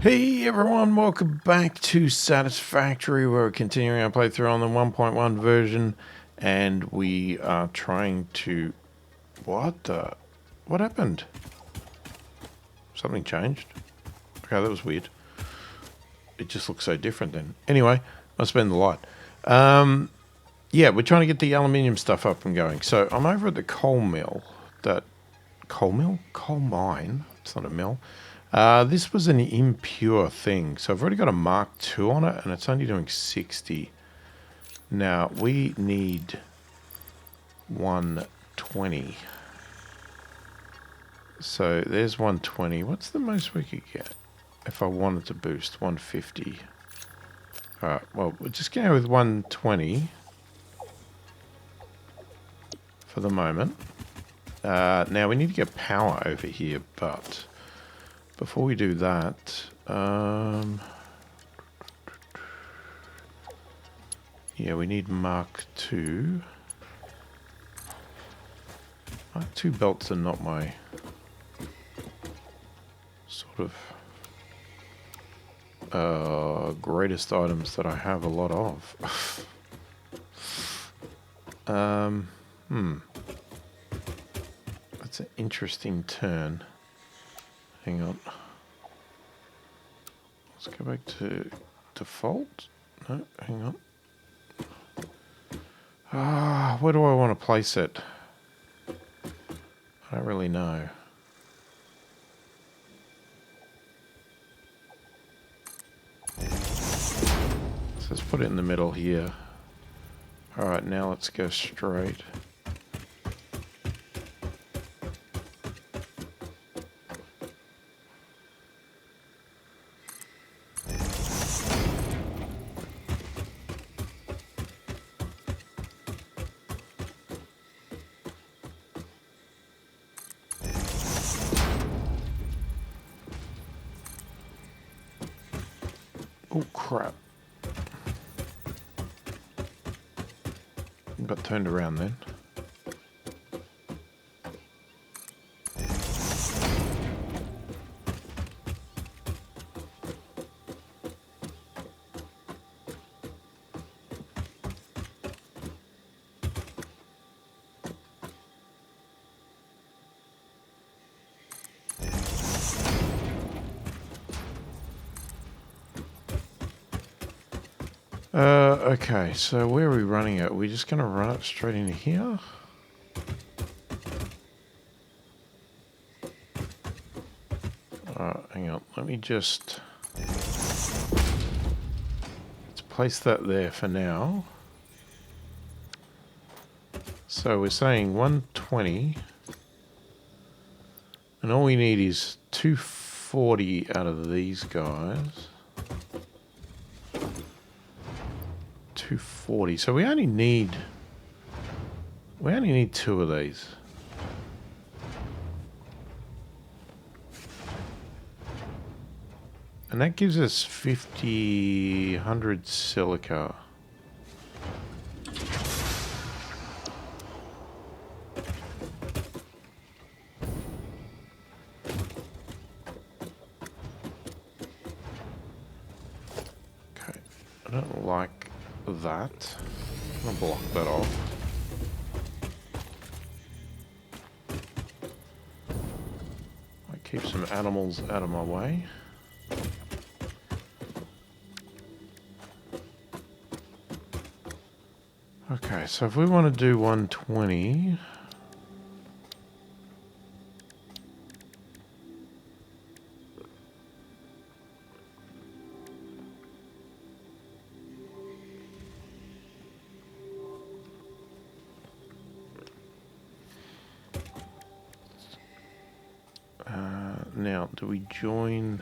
Hey everyone, welcome back to Satisfactory. We're continuing our playthrough on the 1.1 version, and we are trying to... What happened? Something changed? Okay, that was weird. It just looks so different then. Anyway, must have been the light. Yeah, we're trying to get the aluminium stuff up and going. So I'm over at the coal mill. Coal mill? Coal mine. It's not a mill. This was an impure thing, so I've already got a Mark II on it, and it's only doing 60. Now, we need 120. So, there's 120. What's the most we could get if I wanted to boost? 150. Alright, well, we're just going with 120 for the moment. Now, we need to get power over here, but... before we do that, yeah, we need Mark II. Mark II belts are not my sort of greatest items that I have a lot of. That's an interesting turn. Hang on. Let's go back to default. No, hang on. Where do I want to place it? I don't really know. So let's put it in the middle here. Alright, now let's go straight. Oh crap. Got turned around then. Okay, so where are we running it? Are we just going to run it straight into here? Hang on, let me just... let's place that there for now. So we're saying 120. And all we need is 240 out of these guys. 240. So we only need two of these. And that gives us 100 silica. Okay. I don't like that. I'm gonna block that off. I keep some animals out of my way. Okay, so if we want to do 120... now, do we join...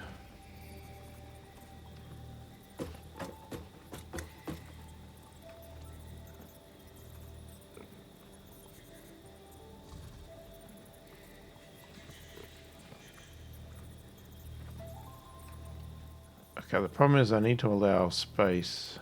Okay, the problem is I need to allow space.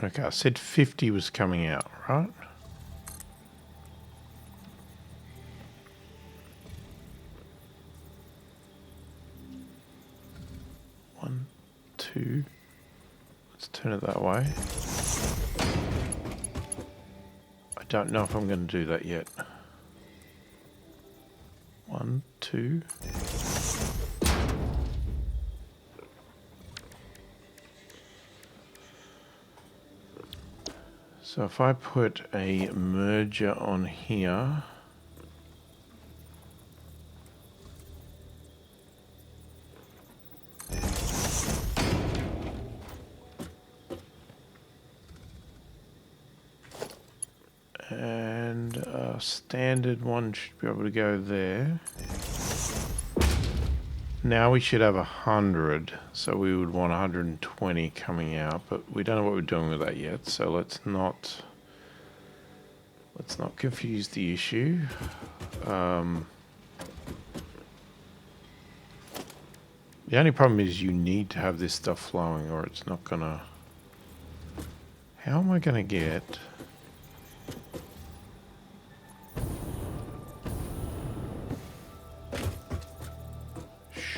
Okay, I said 50 was coming out, right? One, two. Let's turn it that way. I don't know if I'm going to do that yet. 1, 2. So if I put a merger on here, and a standard one should be able to go there. Now we should have 100, so we would want 120 coming out, but we don't know what we're doing with that yet, so let's not confuse the issue. The only problem is you need to have this stuff flowing or it's not gonna... How am I gonna get...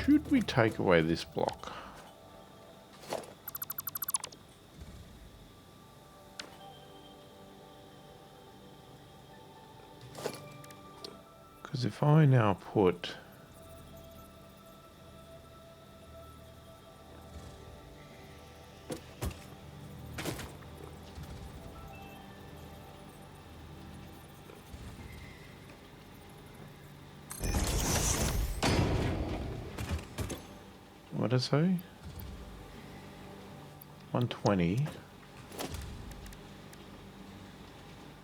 Should we take away this block? Because if I now put... What did I say? 120.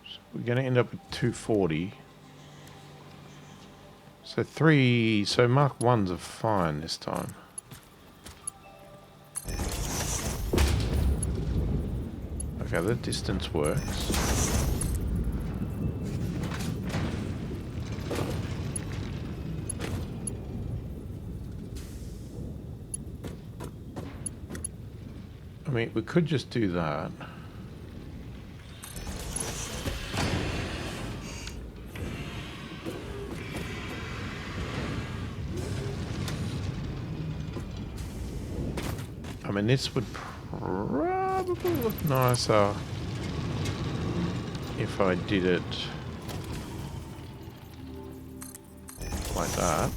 So we're going to end up with 240. So 3... So Mark 1s are fine this time. Okay, the distance works. I mean, we could just do that. I mean, this would probably look nicer if I did it like that.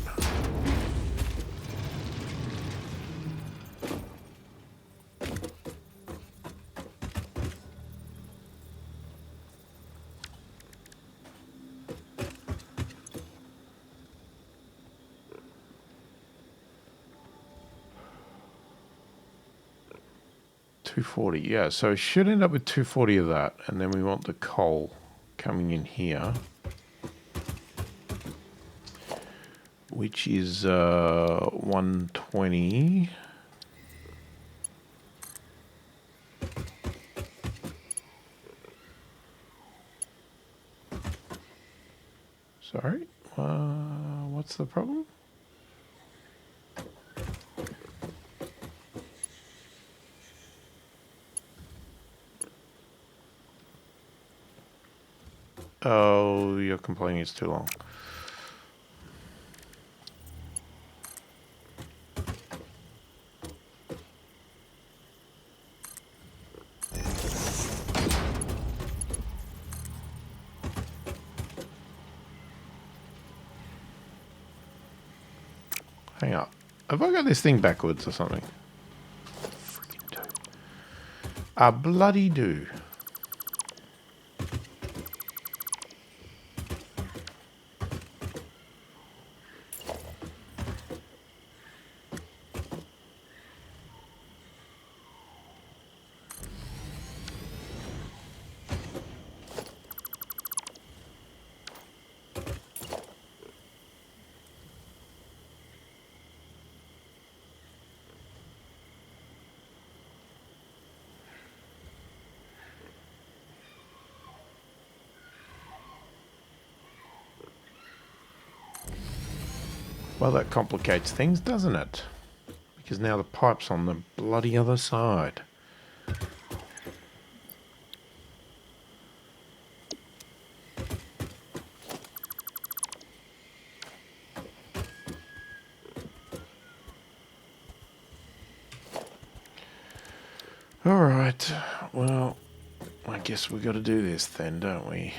$240, yeah, so it should end up with 240 of that, and then we want the coal coming in here, which is 120. Sorry, what's the problem? Oh, you're complaining it's too long. Hang on. Have I got this thing backwards or something? Freaking do. I bloody do. Well, that complicates things, doesn't it? Because now the pipe's on the bloody other side. Alright, well, I guess we got to do this then, don't we?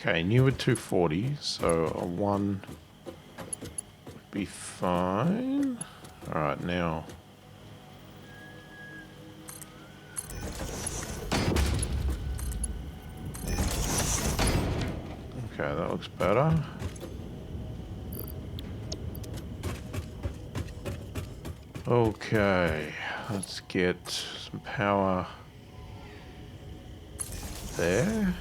Okay, new at 240, so a 1 would be fine. Alright, now. Okay, that looks better. Okay, let's get some power there.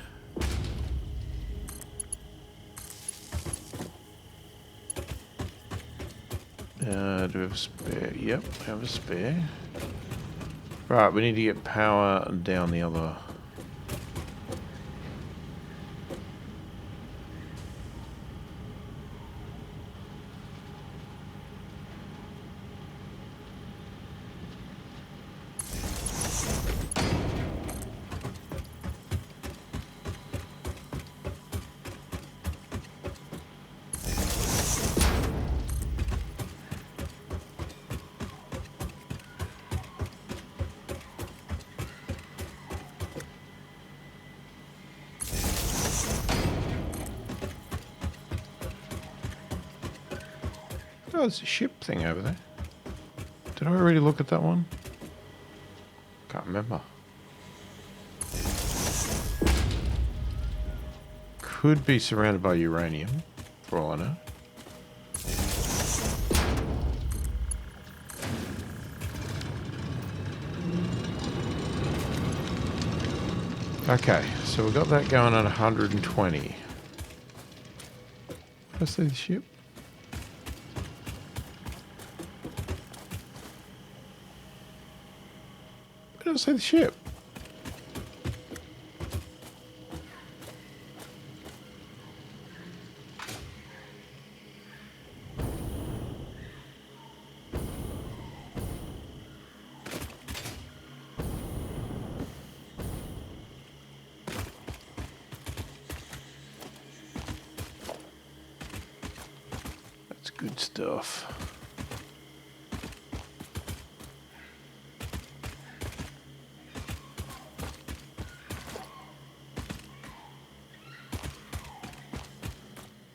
Do we have a spare? Yep, we have a spare. Right, we need to get power down the other. Oh, there's a ship thing over there. Did I already look at that one? Can't remember. Could be surrounded by uranium, for all I know. Okay, so we got that going at 120. Did I see the ship? I don't see the ship. That's good stuff.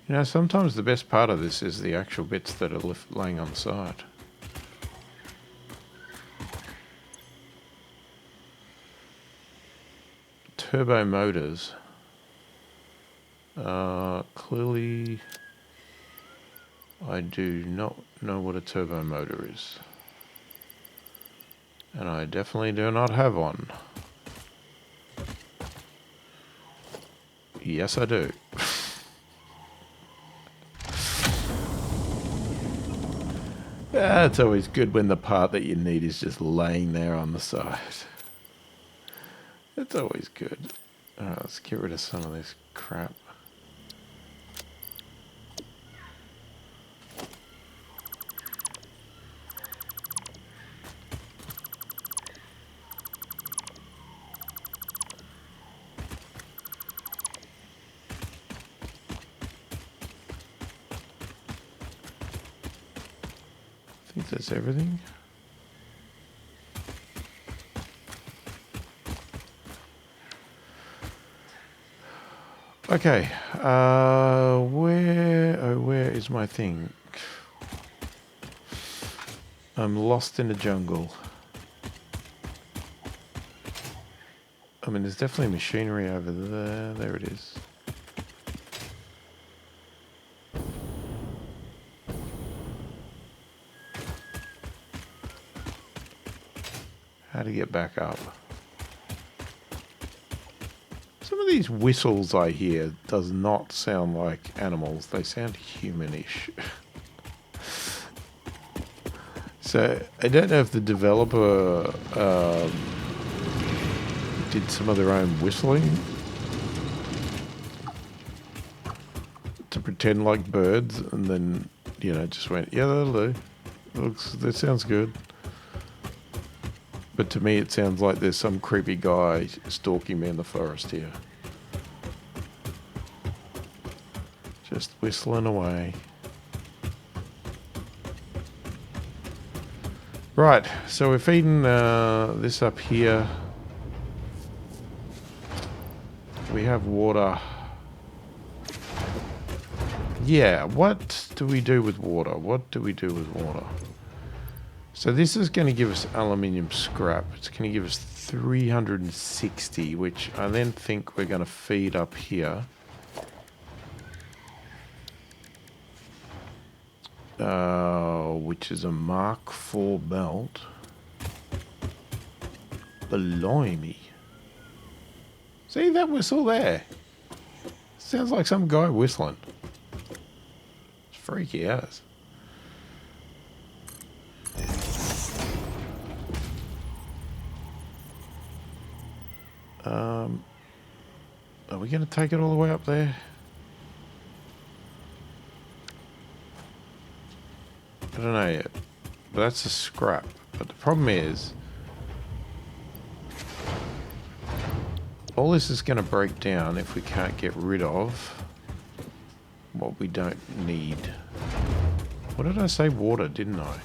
You know, sometimes the best part of this is the actual bits that are laying on the side. Turbo motors. Clearly, I do not know what a turbo motor is. And I definitely do not have one. Yes, I do. It's always good when the part that you need is just laying there on the side. It's always good. Alright, let's get rid of some of this crap. I think that's everything. Okay, where is my thing? I'm lost in the jungle. I mean, there's definitely machinery over there. There it is. How to get back up? Some of these whistles I hear does not sound like animals. They sound humanish. So I don't know if the developer did some of their own whistling to pretend like birds, and then just went, yeah, that'll do. That sounds good. But to me, it sounds like there's some creepy guy stalking me in the forest here. Just whistling away. Right, so we're feeding this up here. We have water. Yeah, what do we do with water? What do we do with water? So this is going to give us aluminium scrap. It's going to give us 360, which I then think we're going to feed up here. Which is a Mark IV belt. Blimey. See that whistle there? Sounds like some guy whistling. It's freaky ass. Are we going to take it all the way up there? I don't know yet. But that's a scrap. But the problem is, all this is going to break down if we can't get rid of what we don't need. What did I say? Water, didn't I?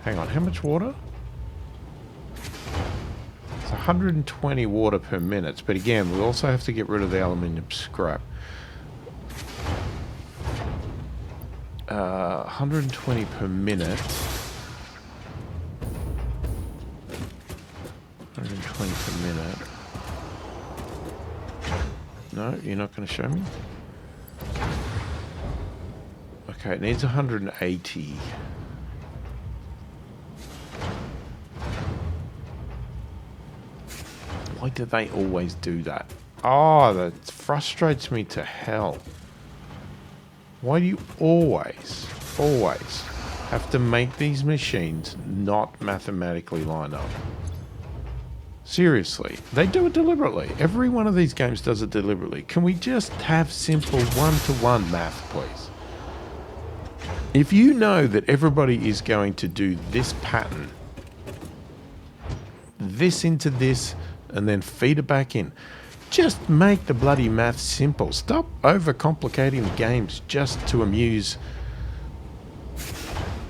Hang on, how much water? It's 120 water per minute. But again, we also have to get rid of the aluminium scrap. 120 per minute. 120 per minute. No, you're not going to show me? Okay, it needs 180. Why do they always do that? Oh, that frustrates me to hell. Why do you always have to make these machines not mathematically line up? Seriously, they do it deliberately. Every one of these games does it deliberately. Can we just have simple one-to-one math, please? If you know that everybody is going to do this pattern, this into this, and then feed it back in, just make the bloody math simple. Stop overcomplicating the games just to amuse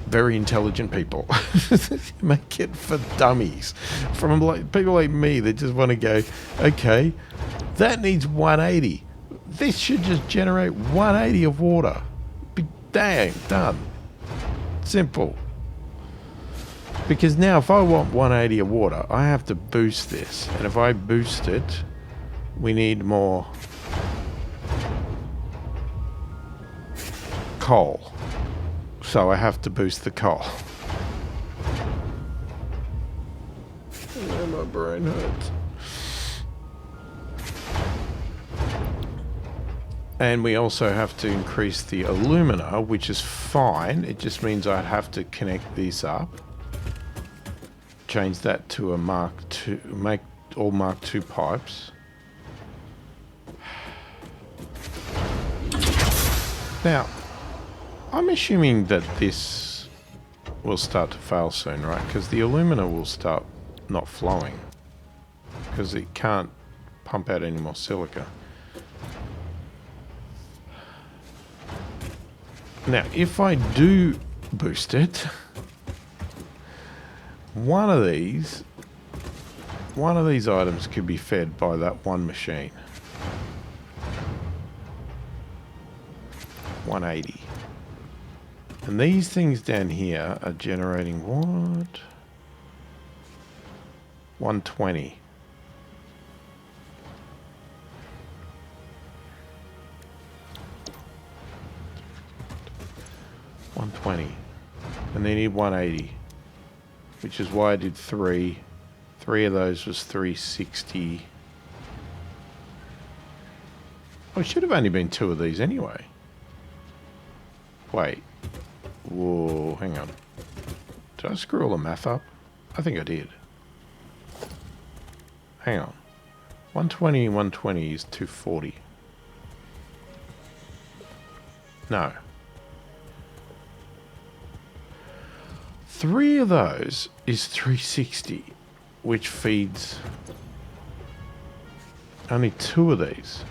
very intelligent people. Make it for dummies. From people like me that just want to go, okay, that needs 180. This should just generate 180 of water. Be dang, done. Simple. Because now if I want 180 of water, I have to boost this. And if I boost it, we need more coal. So I have to boost the coal. Oh, my brain hurts. And we also have to increase the alumina, which is fine. It just means I'd have to connect this up. Change that to a Mark II, make all Mark II pipes. Now, I'm assuming that this will start to fail soon, right? Because the alumina will start not flowing. Because it can't pump out any more silica. Now, if I do boost it, one of these items could be fed by that one machine. 180. And these things down here are generating what? 120. 180, which is why I did 3. 3 of those was 360. Oh, it should have only been 2 of these anyway. Wait. Whoa, hang on. Did I screw all the math up? I think I did. Hang on. 120 and 120 is 240. No. 3 of those is 360, which feeds only 2 of these.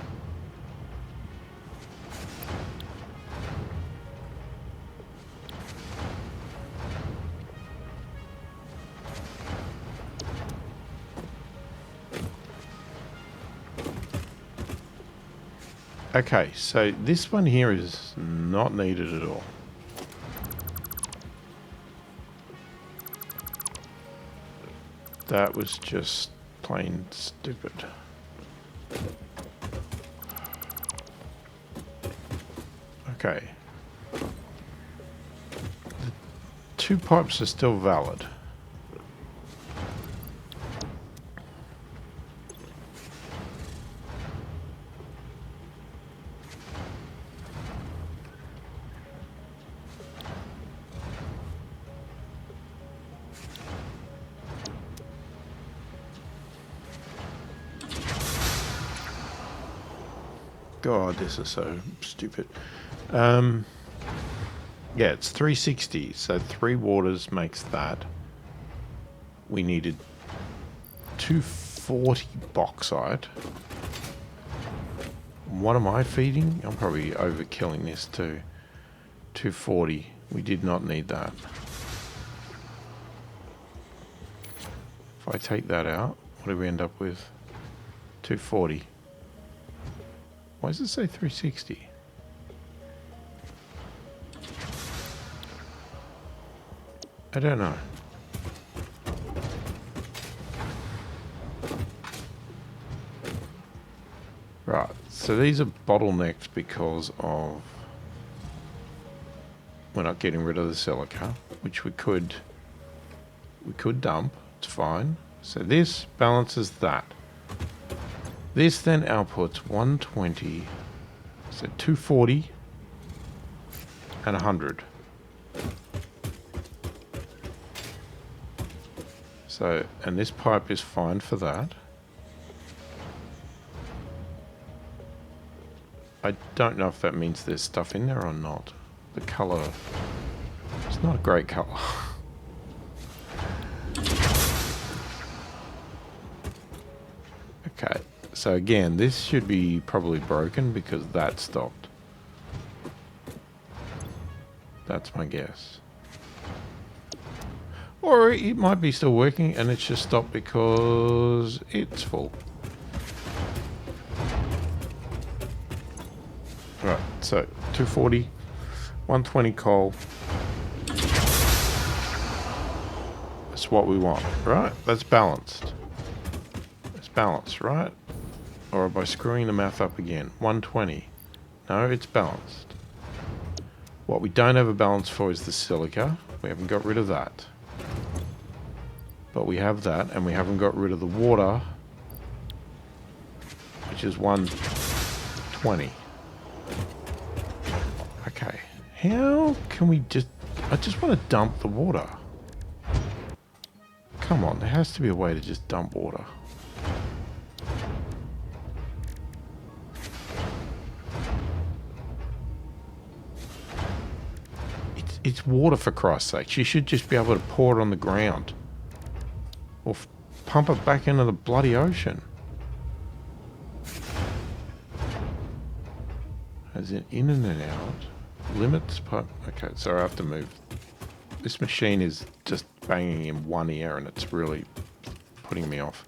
Okay, so this one here is not needed at all. That was just plain stupid. Okay. The 2 pipes are still valid. God, this is so stupid. Yeah, it's 360, so 3 waters makes that. We needed 240 bauxite. What am I feeding? I'm probably overkilling this too. 240. We did not need that. If I take that out, what do we end up with? 240. Why does it say 360? I don't know. Right, so these are bottlenecked because of we're not getting rid of the silica, which we could dump. It's fine. So this balances that. This then outputs 120, so 240 and 100. So, and this pipe is fine for that. I don't know if that means there's stuff in there or not. The colour, it's not a great colour. Okay. So again, this should be probably broken because that stopped. That's my guess. Or it might be still working and it's just stopped because it's full. Right, so 240, 120 coal. That's what we want, right? That's balanced. It's balanced, right? Or by screwing the math up again. 120. No, it's balanced. What we don't have a balance for is the silica. We haven't got rid of that. But we have that, and we haven't got rid of the water, which is 120. Okay. How can we just... I just want to dump the water. Come on, there has to be a way to just dump water. It's water, for Christ's sake. You should just be able to pour it on the ground. Or pump it back into the bloody ocean. As in and out. Limits pipe. Okay, so I have to move. This machine is just banging in one ear and it's really putting me off.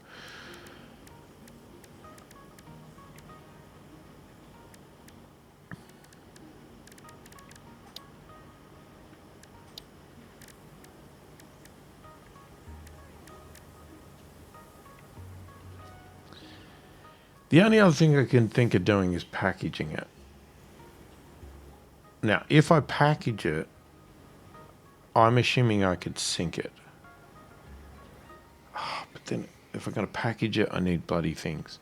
The only other thing I can think of doing is packaging it. Now, if I package it, I'm assuming I could sink it. Oh, but then if I'm going to package it, I need bloody things.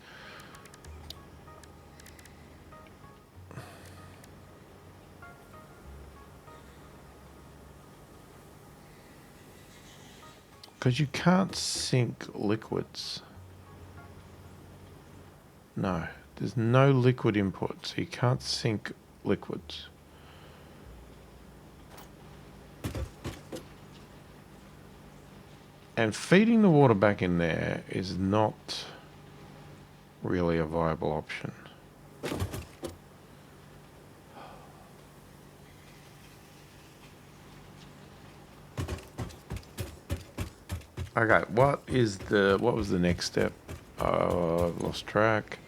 Because you can't sink liquids. No, there's no liquid input, so you can't sink liquids. And feeding the water back in there is not really a viable option. Okay, what was the next step? I've lost track.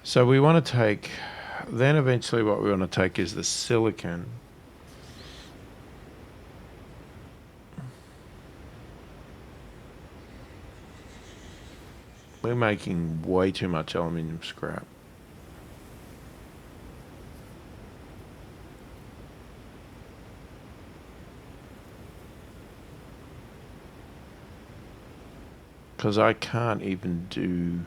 So we want to take, then eventually what we want to take is the silicon. We're making way too much aluminium scrap. Because I can't even do...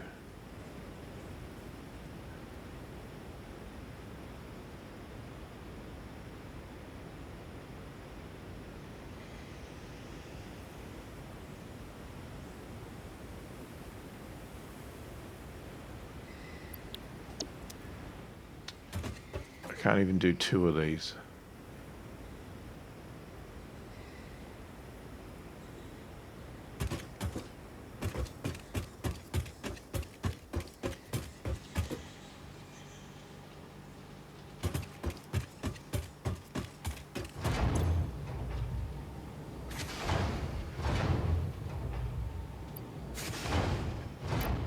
I can't even do 2 of these.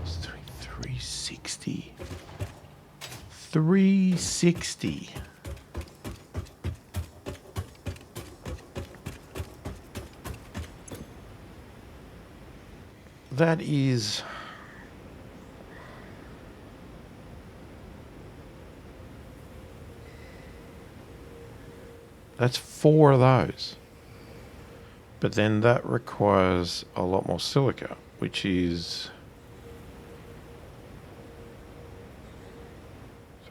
It's doing 360. 360. That is... That's 4 of those. But then that requires a lot more silica, which is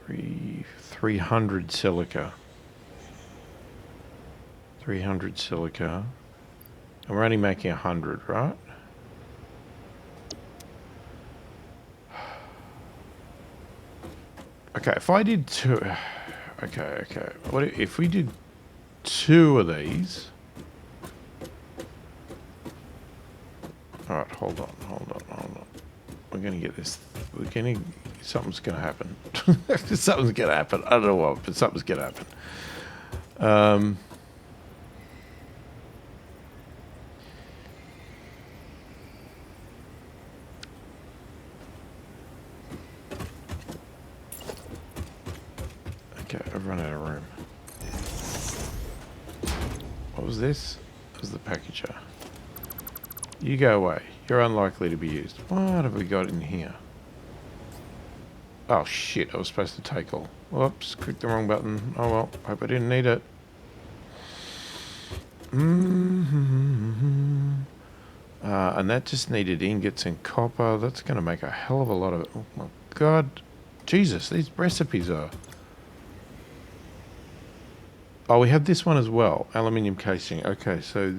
300 silica. 300 silica. And we're only making 100, right? Okay, if I did 2... Okay. What if we did 2 of these? Alright, hold on. We're gonna get this... Something's gonna happen. Something's gonna happen. I don't know what, but something's gonna happen. Okay, I've run out of room. What was this? That was the packager. You go away. You're unlikely to be used. What have we got in here? Oh shit, I was supposed to take all. Whoops, clicked the wrong button. Oh well, hope I didn't need it. And that just needed ingots and copper. That's going to make a hell of a lot of it. Oh my god. Jesus, these recipes are... Oh, we have this one as well. Aluminium casing. Okay, so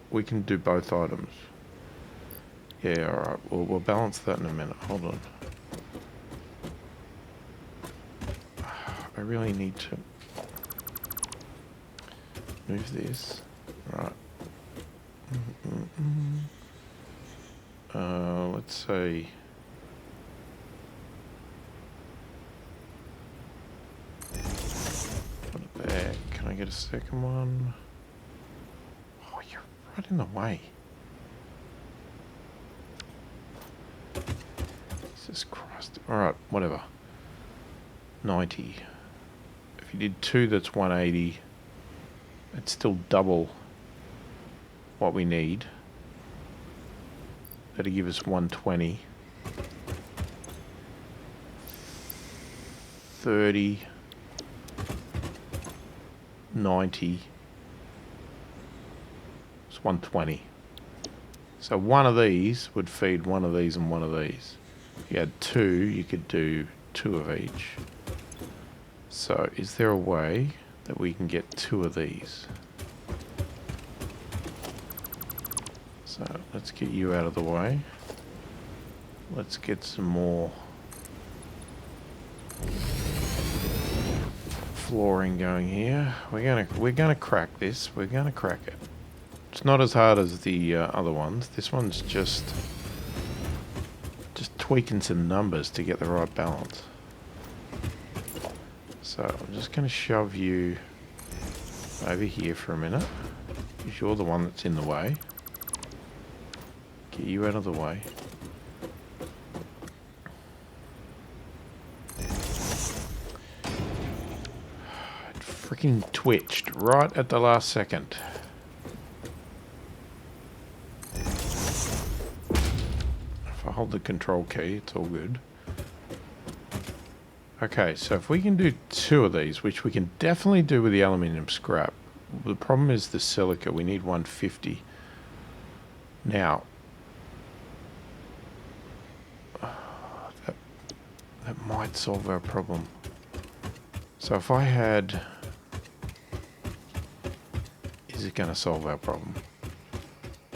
we can do both items. Yeah, alright. We'll balance that in a minute. Hold on. I really need to move this. Right. Let's say... Put it there. Can I get a second one? Oh, you're right in the way. Jesus Christ. Alright, whatever. 90. If you did 2, that's 180. It's still double what we need. That'll give us 120. 30. 90. It's 120. So one of these would feed one of these and one of these. If you had two, you could do two of each. So is there a way that we can get two of these? So let's get you out of the way. Let's get some more flooring going here. We're gonna crack this. We're gonna crack it. It's not as hard as the other ones. This one's just tweaking some numbers to get the right balance. So I'm just gonna shove you over here for a minute, because you're the one that's in the way. Get you out of the way. It freaking twitched right at the last second. If I hold the control key, it's all good. Okay, so if we can do two of these, which we can definitely do with the aluminium scrap. The problem is the silica. We need 150. Now, that might solve our problem. So if I had... Is it going to solve our problem?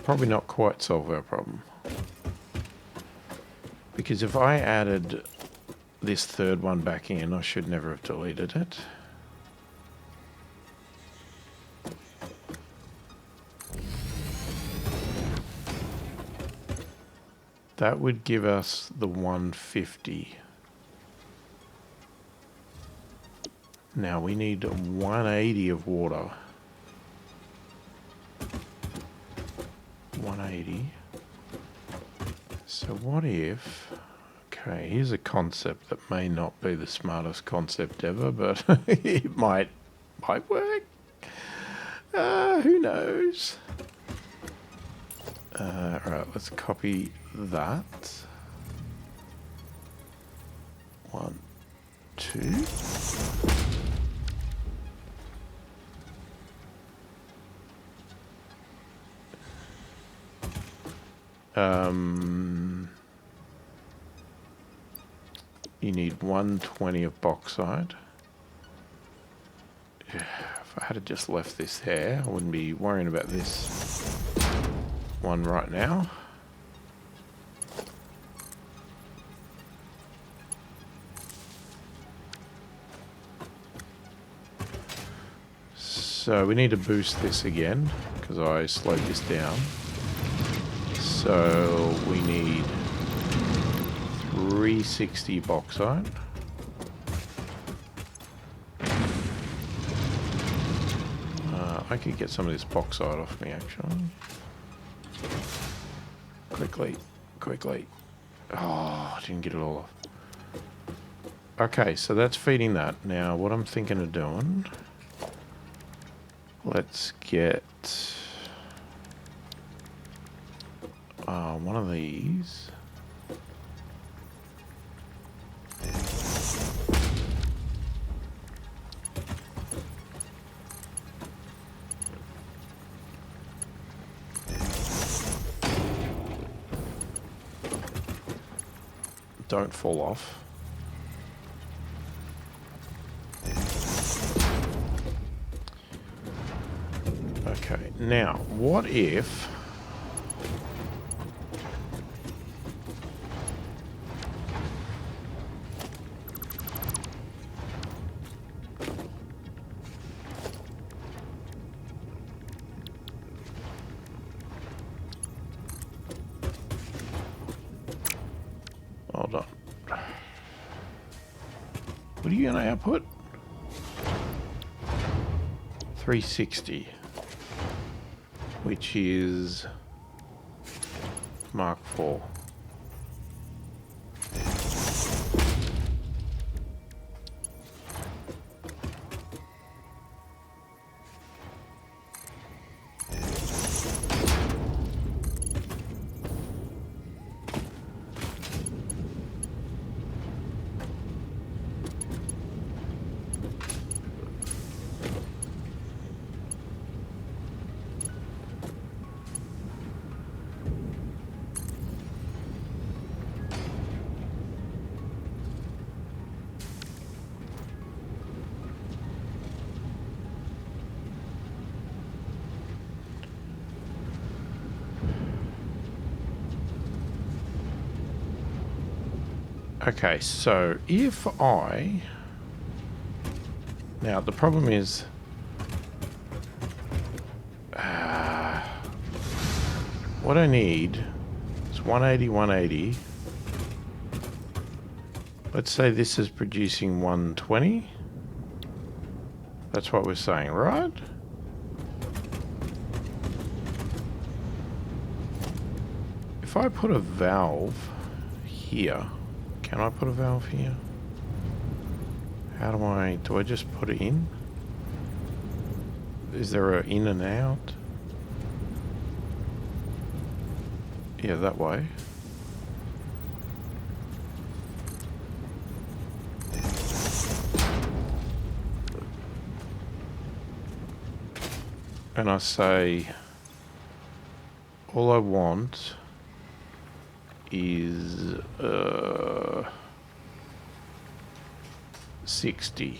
Probably not quite solve our problem. Because if I added this third one back in, I should never have deleted it. That would give us the 150. Now we need 180 of water. 180. So what if... Okay, here's a concept that may not be the smartest concept ever, but it might work. Who knows? Right, let's copy that. 1, 2. You need 120 of bauxite. Yeah, if I had just left this there, I wouldn't be worrying about this one right now. So we need to boost this again, because I slowed this down. So we need 360 bauxite. I could get some of this bauxite off me, actually. Quickly. Oh, I didn't get it all off. Okay, so that's feeding that. Now, what I'm thinking of doing... Let's get... one of these. Don't fall off. Okay, now, what if... Hold on. What are you going to output? 360. Which is Mark 4. Okay, so if I... Now, the problem is... what I need is 180, 180. Let's say this is producing 120. That's what we're saying, right? If I put a valve here, can I put a valve here? How do I just put it in? Is there a in and out? Yeah, that way. And I say, all I want is 60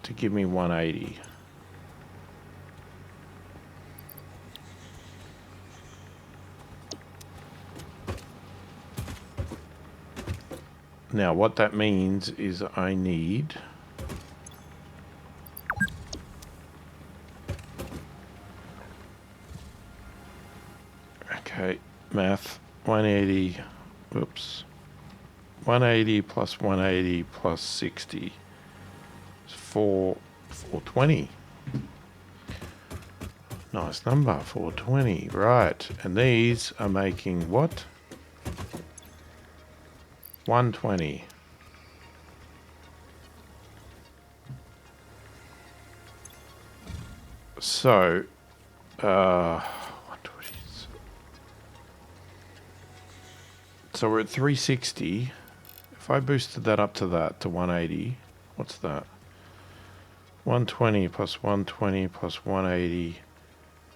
to give me 180. Now what that means is I need math 180, whoops, 180 plus 180 plus 60 is 420. Nice number, 420, right. And these are making what? 120. So, 120. So we're at 360. If I boosted that up to 180, what's that? 120 plus 120 plus 180,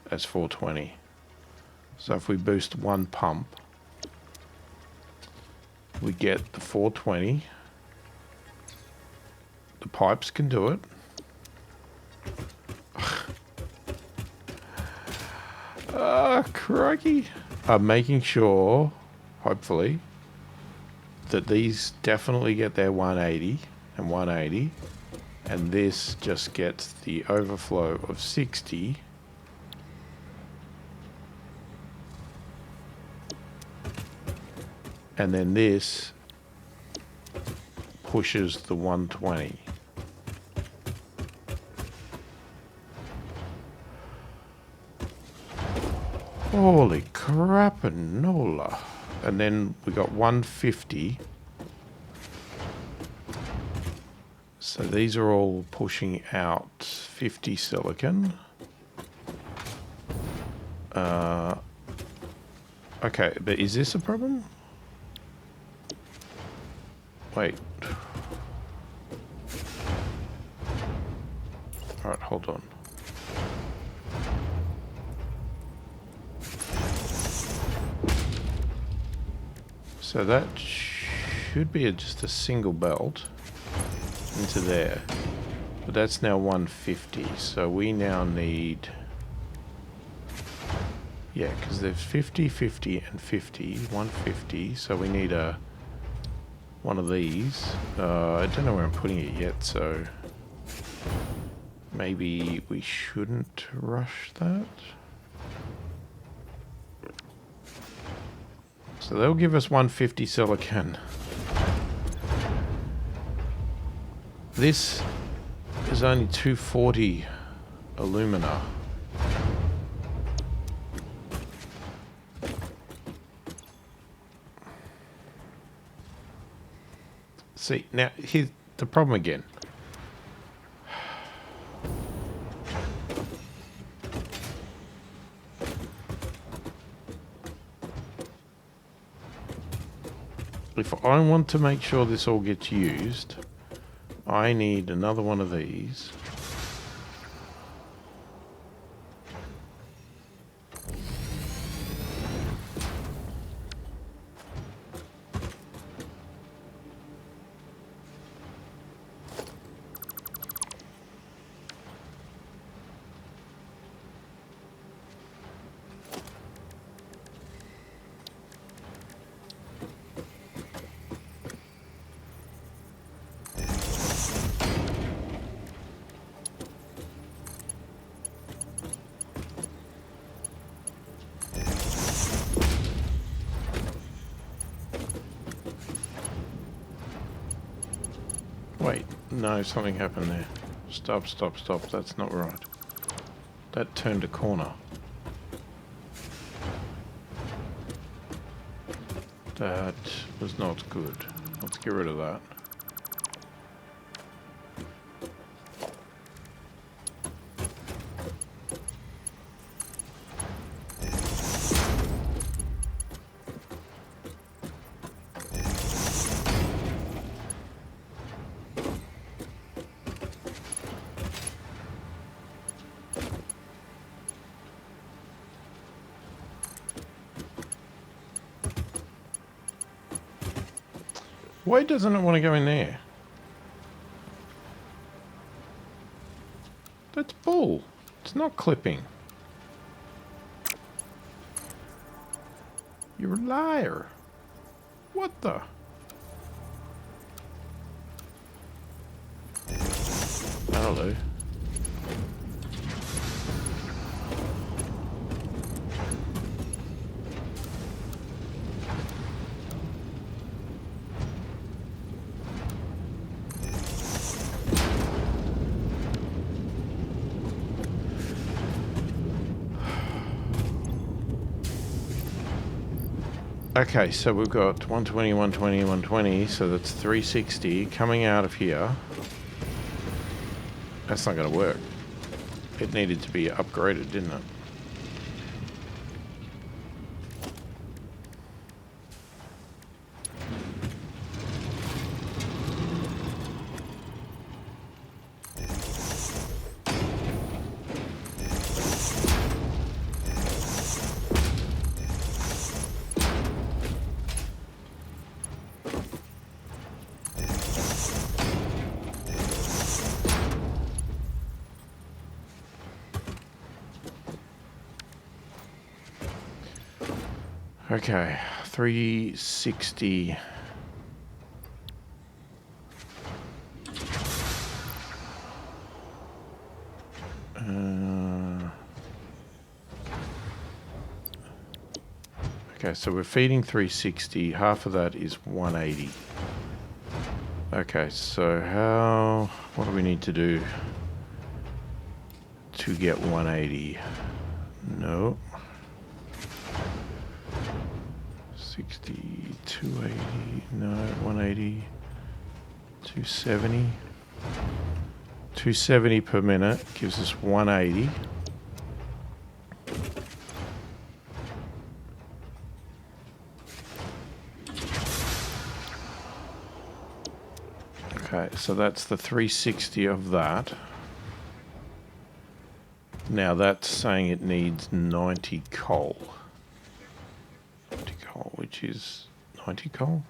that's 420. So if we boost one pump, we get the 420. The pipes can do it. Crikey. I'm making sure, hopefully, that these definitely get their 180 and 180, and this just gets the overflow of 60. And then this pushes the 120. Holy crap-a-nola. And then we got 150. So these are all pushing out 50 silicon. Okay, but is this a problem? Wait. Alright, hold on. So that should be just a single belt into there. But that's now 150. So we now need... Yeah, because there's 50, 50, and 50. 150. So we need one of these. I don't know where I'm putting it yet, so... Maybe we shouldn't rush that. So they'll give us 150 silicon. This is only 240 alumina. See, now here's the problem again. If I want to make sure this all gets used, I need another one of these. No, something happened there. Stop, stop, stop. That's not right. That turned a corner. That was not good. Let's get rid of that. Why doesn't it want to go in there? That's bull. It's not clipping. You're a liar. What the? That'll do. Okay, so we've got 120, 120, 120, so that's 360 coming out of here. That's not going to work. It needed to be upgraded, didn't it? Okay, 360. Okay, so we're feeding 360. Half of that is 180. Okay, so what do we need to do to get 180? No. 60, 280, no, 180, 270. 270 per minute gives us 180. Okay, so that's the 360 of that. Now that's saying it needs 90 coal. 90 coal, which is 90 coal?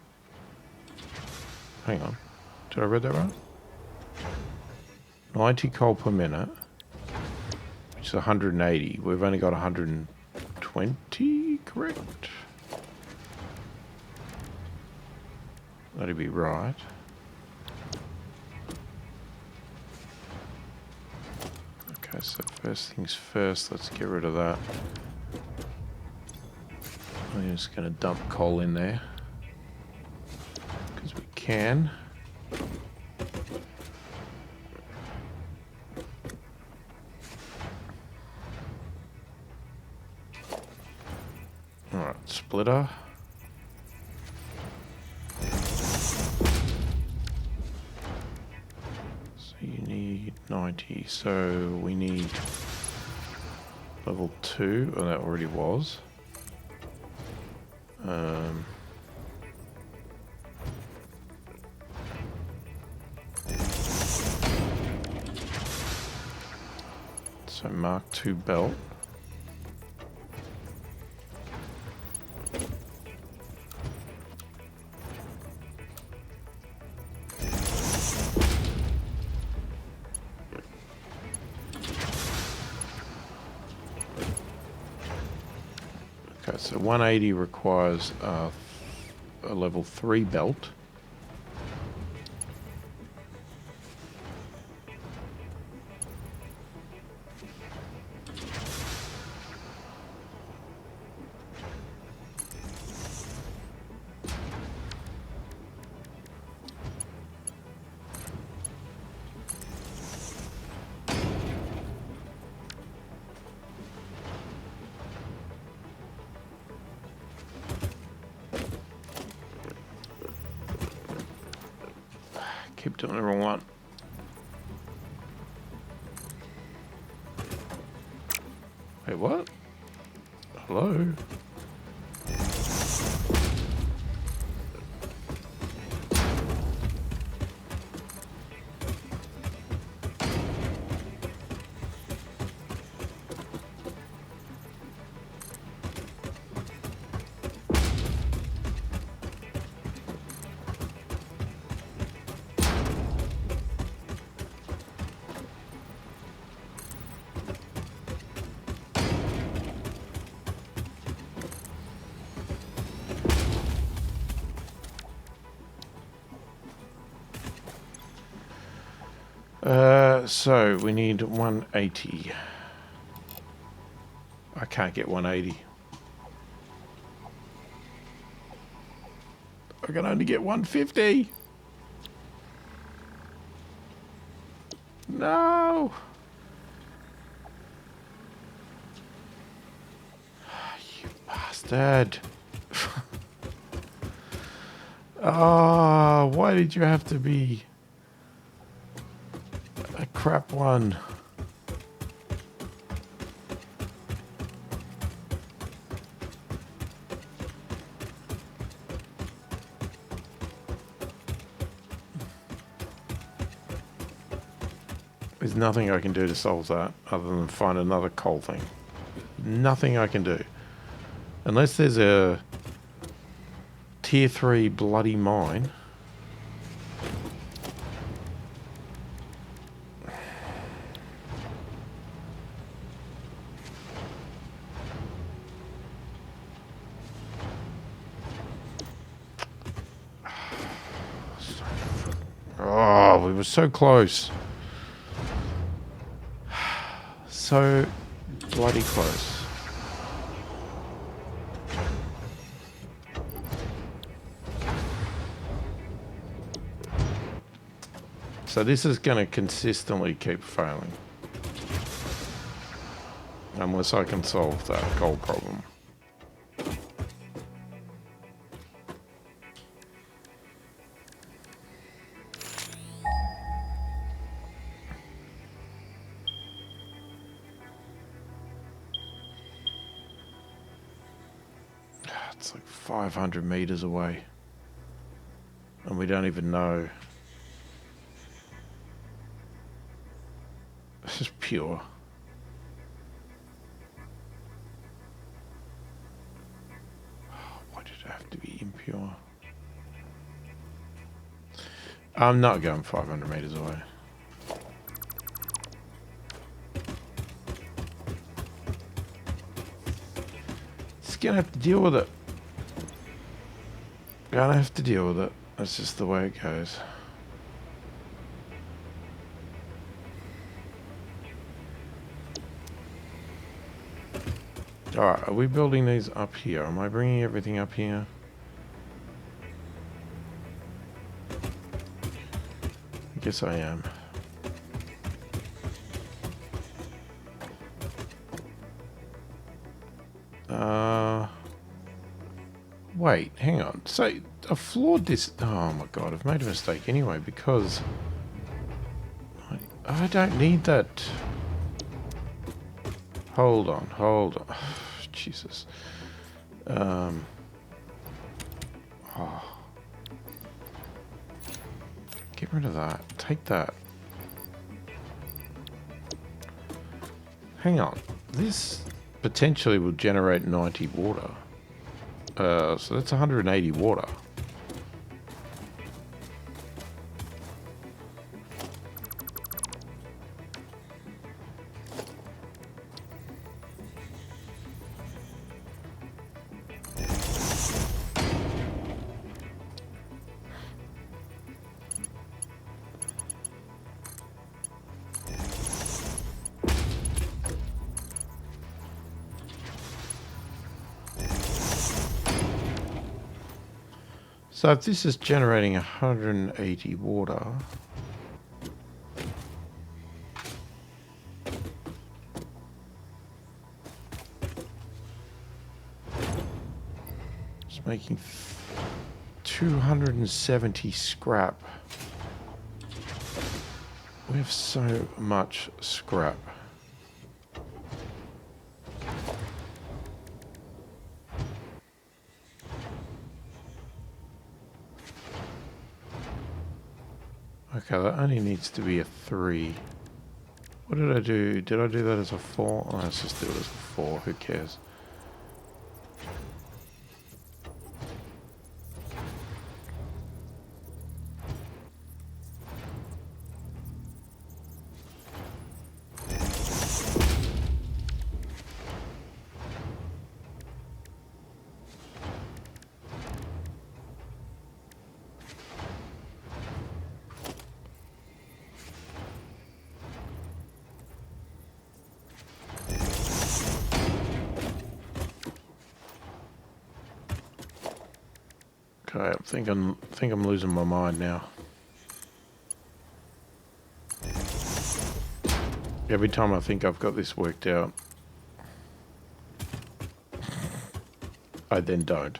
Hang on. Did I read that right? 90 coal per minute, which is 180. We've only got 120, correct? That'd be right. Okay, so first things first, let's get rid of that. I'm just going to dump coal in there because we can. Alright, splitter. So you need 90, so we need level 2, oh that already was. So Mark II belt. Okay, so 180 requires a level 3 belt. keep doing the wrong one. Wait, what? Hello? So we need 180. I can't get 180. I can only get 150. No. You bastard. Oh, why did you have to be a crap one? There's nothing I can do to solve that other than find another coal thing. Nothing I can do. Unless there's a tier 3 bloody mine. Oh, we were so close. So bloody close. So this is going to consistently keep failing. Unless I can solve that gold problem. It's like 500 meters away. And we don't even know. This is pure. Why did it have to be impure? I'm not going 500 meters away. Just gonna have to deal with it. Gonna have to deal with it. That's just the way it goes. Alright, are we building these up here? Am I bringing everything up here? I guess I am. Wait, hang on. So, I flawed this... Oh my god, I've made a mistake anyway, because... I don't need that... Hold on, hold on. Jesus. Oh. Get rid of that. Take that. Hang on. This potentially will generate 90 water. So that's 180 water. So if this is generating 180 water, it's making 270 scrap. We have so much scrap. Okay, that only needs to be a 3. What did I do? Did I do that as a 4? Oh, let's just do it as a 4. Who cares? Okay, I think I'm losing my mind now. Every time I think I've got this worked out, I then don't.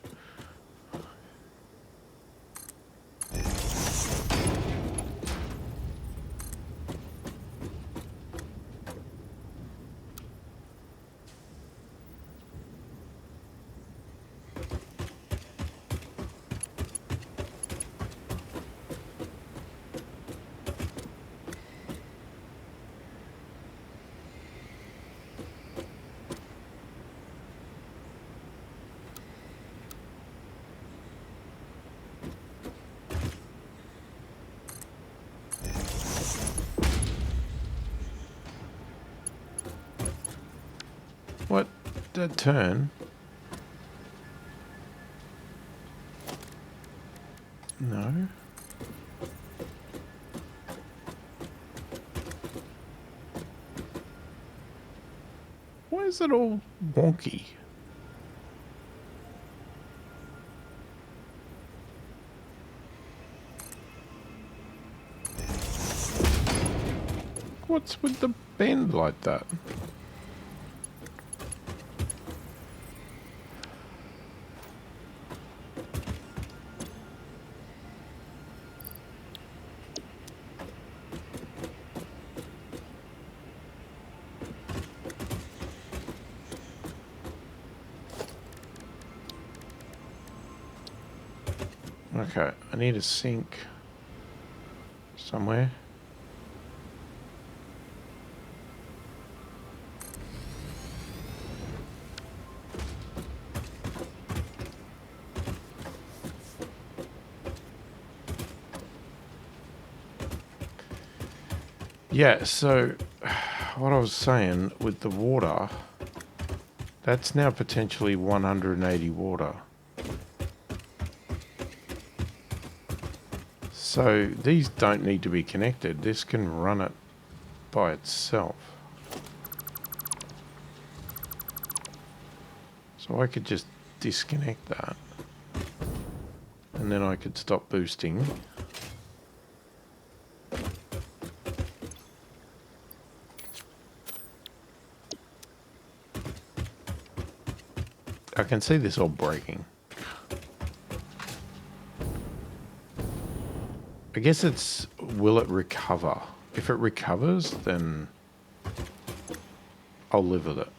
What? That turn? No. Why is it all wonky? What's with the bend like that? Okay, I need a sink somewhere. Yeah, so what I was saying with the water, that's now potentially 180 water. So these don't need to be connected. This can run it by itself. So I could just disconnect that. And then I could stop boosting. I can see this all breaking. I guess it's, will it recover? If it recovers, then I'll live with it.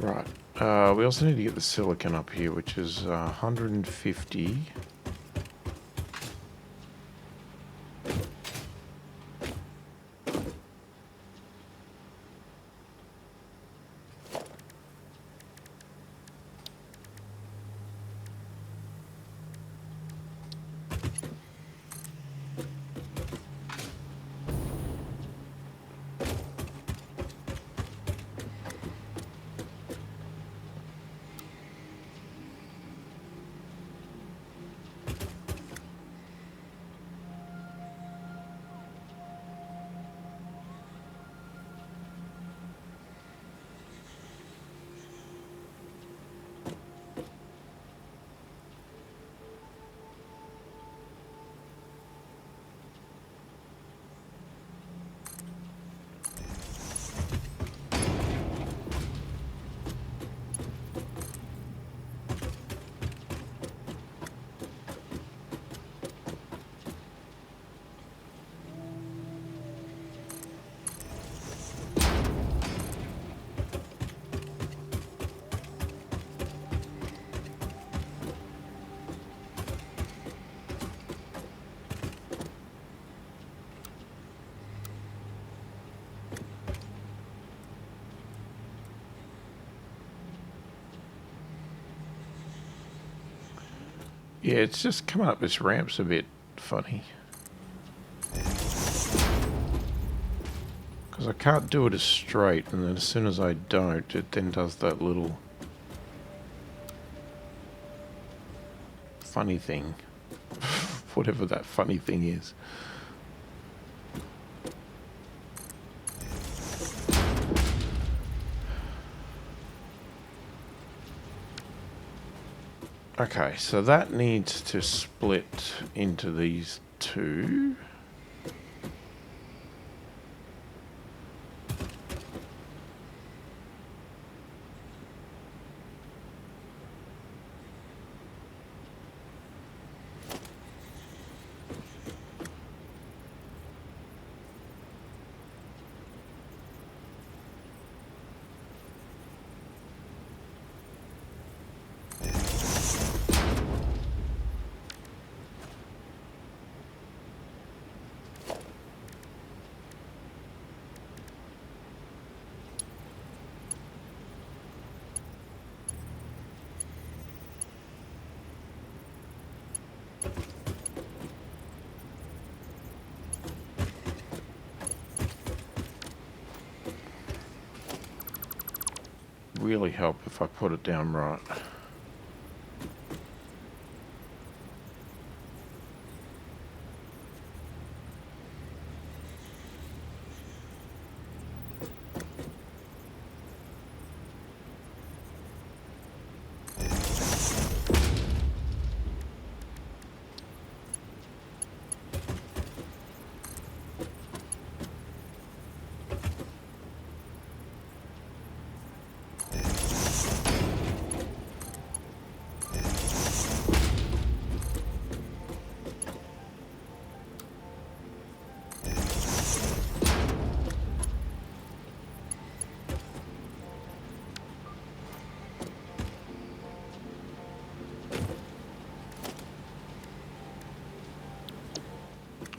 Right. We also need to get the silicon up here, which is 150. Yeah, it's just coming up this ramp's a bit funny. Because I can't do it as straight, and then as soon as I don't, it then does that little funny thing. Whatever that funny thing is. Okay, so that needs to split into these two. Really help if I put it down right.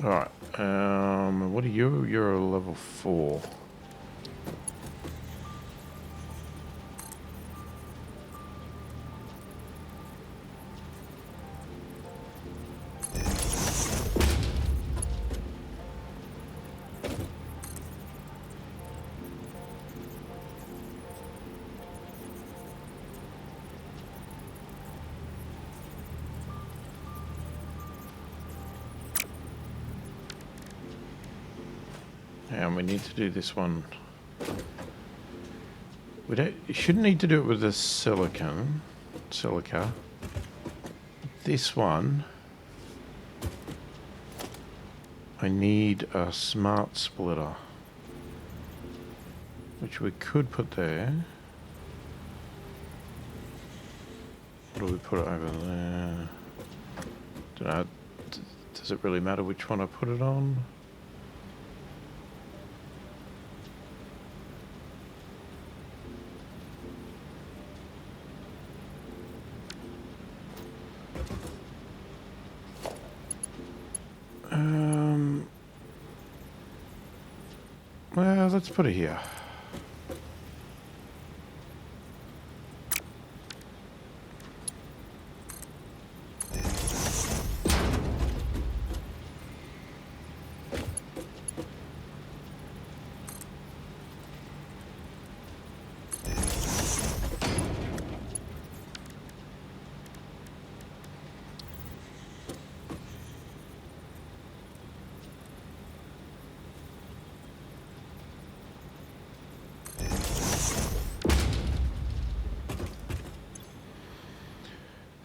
Alright, what are you? You're a level 4. And we need to do this one. We don't. You shouldn't need to do it with the silica. This one, I need a smart splitter, which we could put there. What do we put it over there? Don't know. Does it really matter which one I put it on? Well, let's put it here.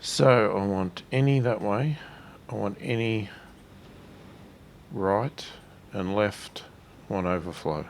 So I want any that way, I want any right, and left I want overflow.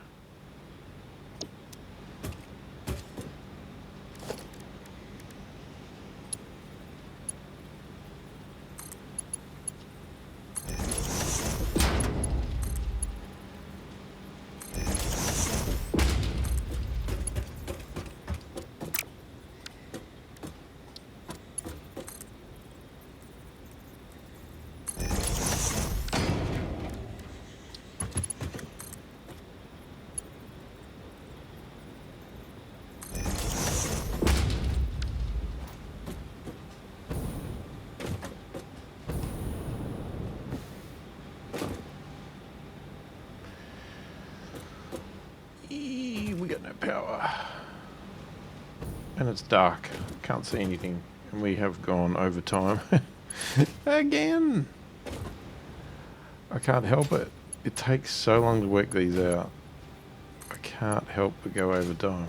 And it's dark. Can't see anything. And we have gone over time. Again! I can't help it. It takes so long to work these out. I can't help but go over time.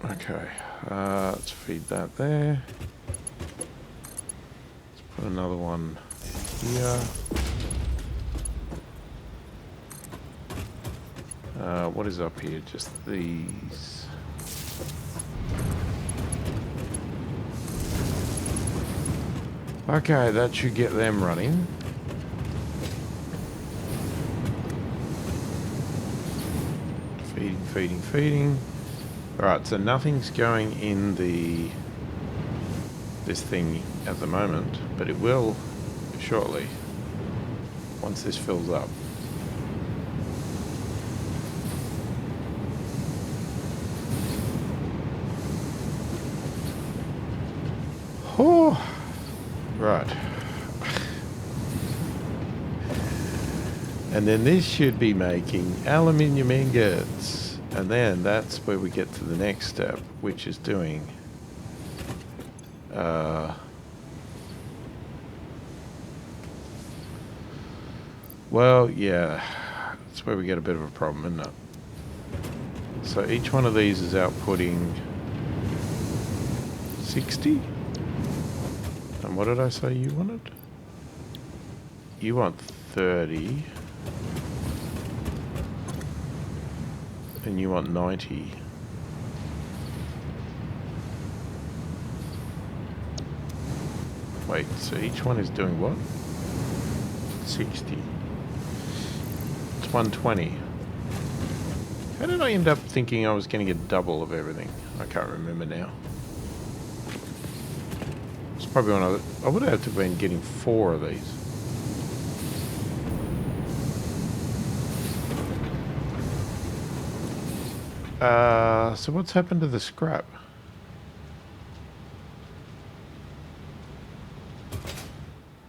Okay, let's feed that there. Let's put another one here. What is up here? Just these. Okay, that should get them running. Feeding. Alright, so nothing's going in this thing at the moment, but it will shortly, once this fills up. Oh, right. And then this should be making aluminium ingots. And then that's where we get to the next step, which is doing well, yeah, that's where we get a bit of a problem, isn't it? So each one of these is outputting 60. And what did I say you wanted? You want 30. And you want 90. Wait, so each one is doing what? 60. It's 120. How did I end up thinking I was getting a double of everything? I can't remember now. It's probably one of the, I would have to have been getting 4 of these. So what's happened to the scrap?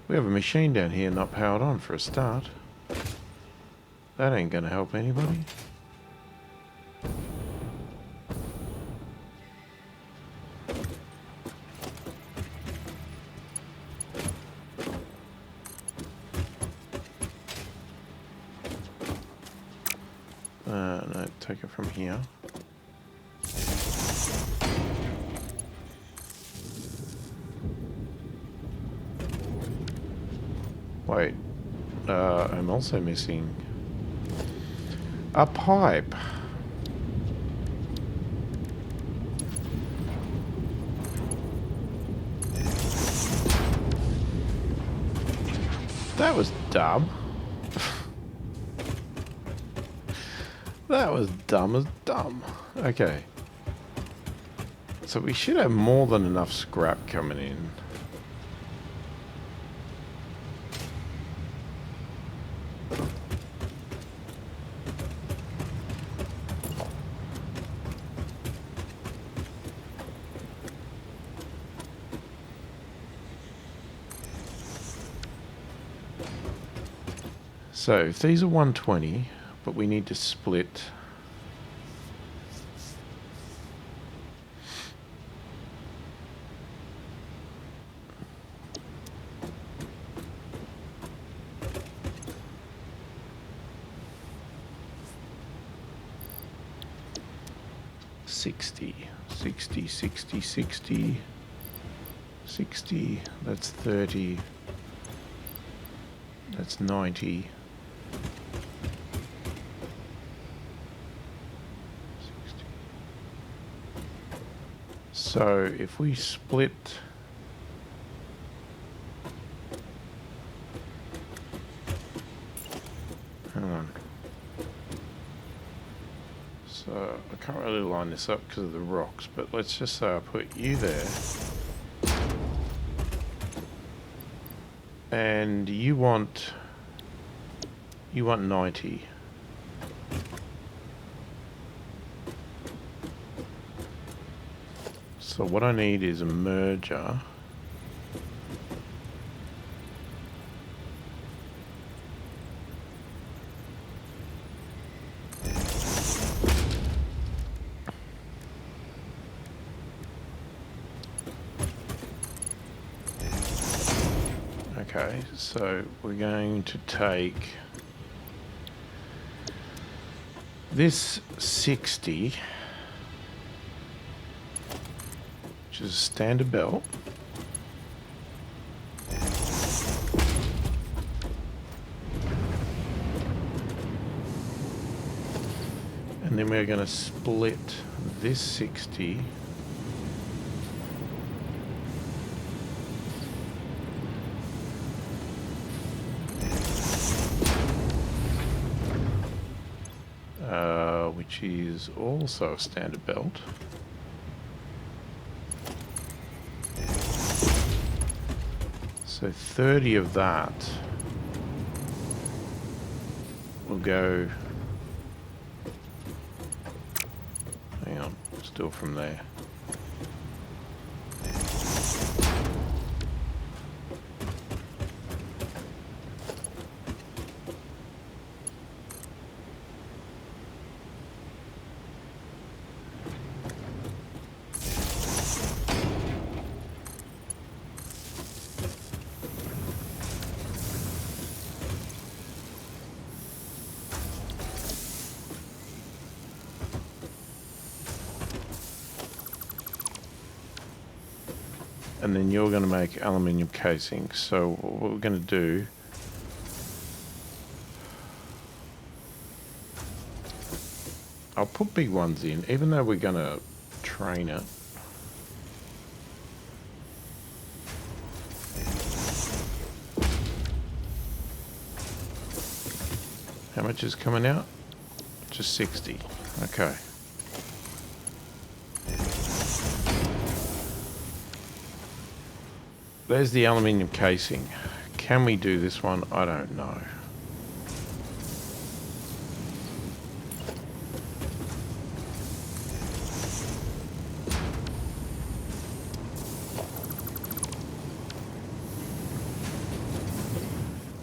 We have a machine down here not powered on for a start. That ain't gonna help anybody. No, take it from here. Wait, I'm also missing a pipe. That was dumb. That was dumb as dumb. Okay. So we should have more than enough scrap coming in. So if these are 120, but we need to split sixty, 60, that's 30, that's 90. So if we split hang on. So I can't really line this up because of the rocks, but let's just say I put you there. And you want 90. So what I need is a merger. Okay, so we're going to take this 60, which is a standard belt. And then we're going to split this 60 which is also a standard belt. So 30 of that will go, hang on, let's do it from there. And then you're going to make aluminium casing. So what we're going to do, I'll put big ones in, even though we're going to train it. How much is coming out? Just 60. Okay. There's the aluminium casing. Can we do this one? I don't know.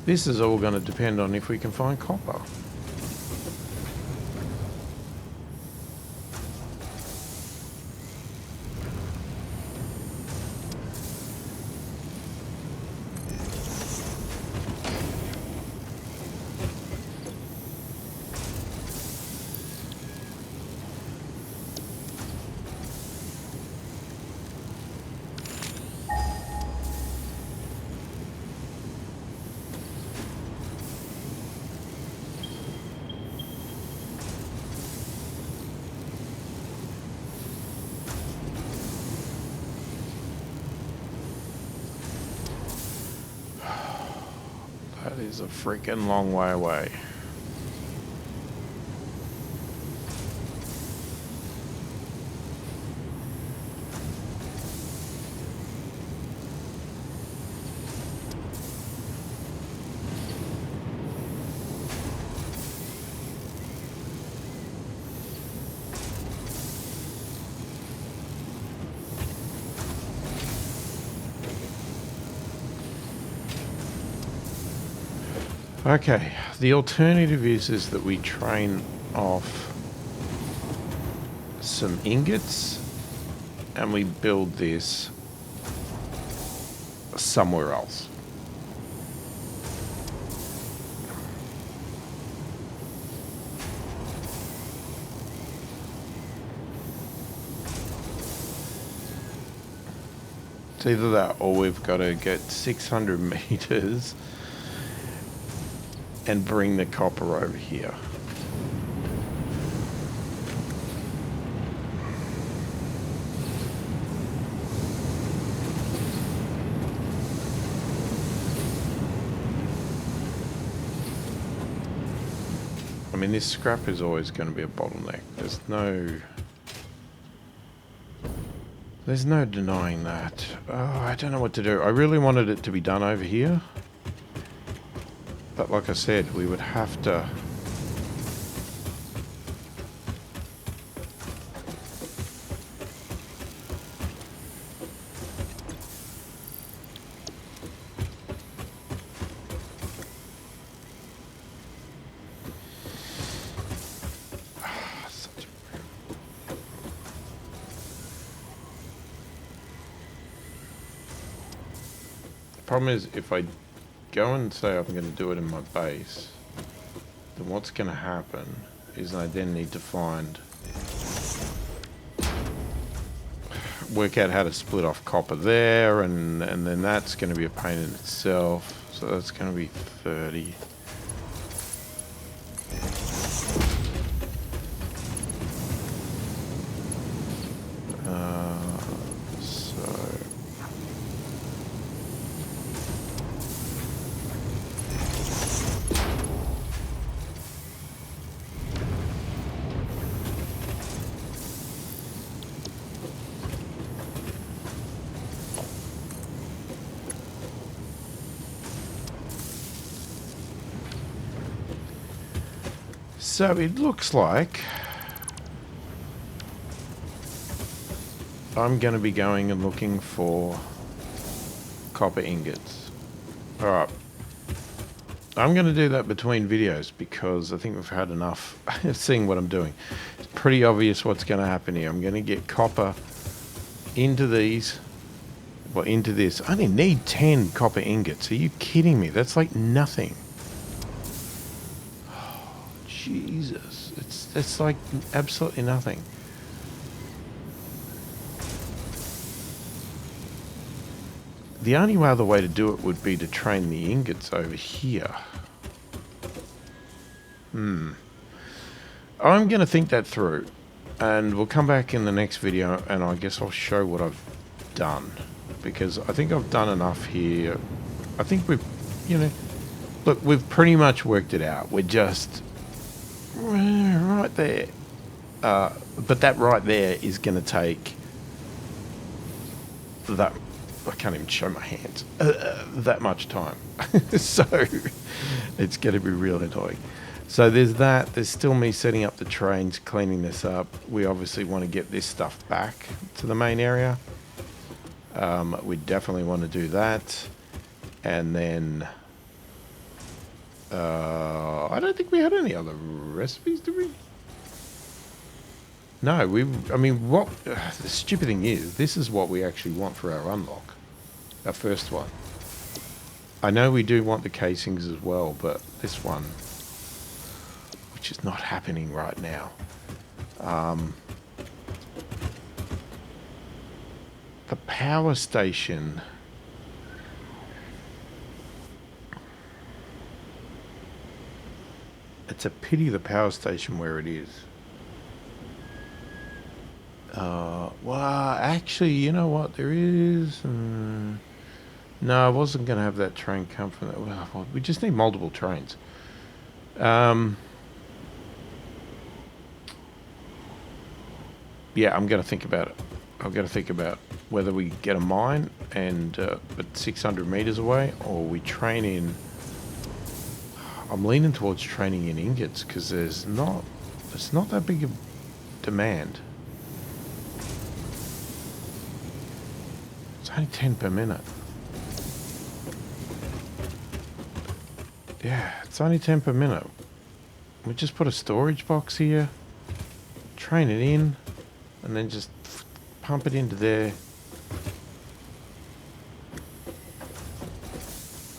This is all going to depend on if we can find copper. That is a freaking long way away. Okay, the alternative is that we train off some ingots and we build this somewhere else. It's either that or we've got to get 600 meters and bring the copper over here. I mean, this scrap is always going to be a bottleneck. There's no denying that. Oh, I don't know what to do. I really wanted it to be done over here. But like I said, we would have to... The problem is if I go and say I'm going to do it in my base, then what's going to happen is I then need to work out how to split off copper there, and then that's going to be a pain in itself. So that's going to be 30. So it looks like I'm going to be going and looking for copper ingots. Alright. I'm going to do that between videos because I think we've had enough of seeing what I'm doing. It's pretty obvious what's going to happen here. I'm going to get copper into these, well, into this. I only need 10 copper ingots. Are you kidding me? That's like nothing. Jesus, it's like absolutely nothing. The only other way to do it would be to train the ingots over here. I'm going to think that through, and we'll come back in the next video, and I guess I'll show what I've done, because I think I've done enough here. I think we've, look, we've pretty much worked it out. We're just right there, but that right there is going to take that, I can't even show my hands, that much time. So it's going to be real annoying. So there's that. There's still me setting up the trains, cleaning this up. We obviously want to get this stuff back to the main area. We definitely want to do that. And then I don't think we had any other recipes, did we? No, I mean, what the stupid thing is, this is what we actually want for our unlock, our first one. I know we do want the casings as well, but this one, which is not happening right now. The power station. It's a pity the power station where it is. Well, actually, you know what? There is... no, I wasn't going to have that train come from that. Well, we just need multiple trains. Yeah, I'm going to think about it. I've got to think about whether we get a mine and but 600 meters away, or we train in... I'm leaning towards training in ingots because it's not that big a demand. It's only 10 per minute. Yeah, it's only 10 per minute. We just put a storage box here, train it in, and then just pump it into there.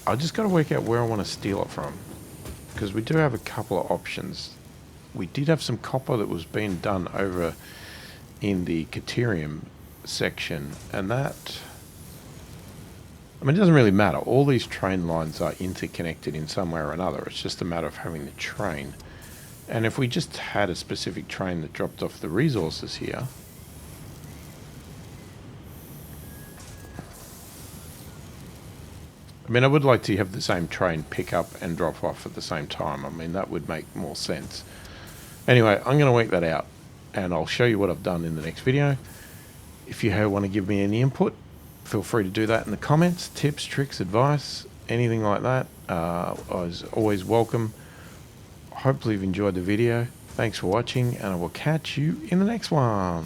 I just got to work out where I want to steal it from, because we do have a couple of options. We did have some copper that was being done over in the Caterium section, and that... I mean, it doesn't really matter. All these train lines are interconnected in some way or another. It's just a matter of having the train. And if we just had a specific train that dropped off the resources here... I mean, I would like to have the same train pick up and drop off at the same time. I mean, that would make more sense. Anyway, I'm going to work that out, and I'll show you what I've done in the next video. If you want to give me any input, feel free to do that in the comments. Tips, tricks, advice, anything like that. I was always welcome. Hopefully you've enjoyed the video. Thanks for watching, and I will catch you in the next one.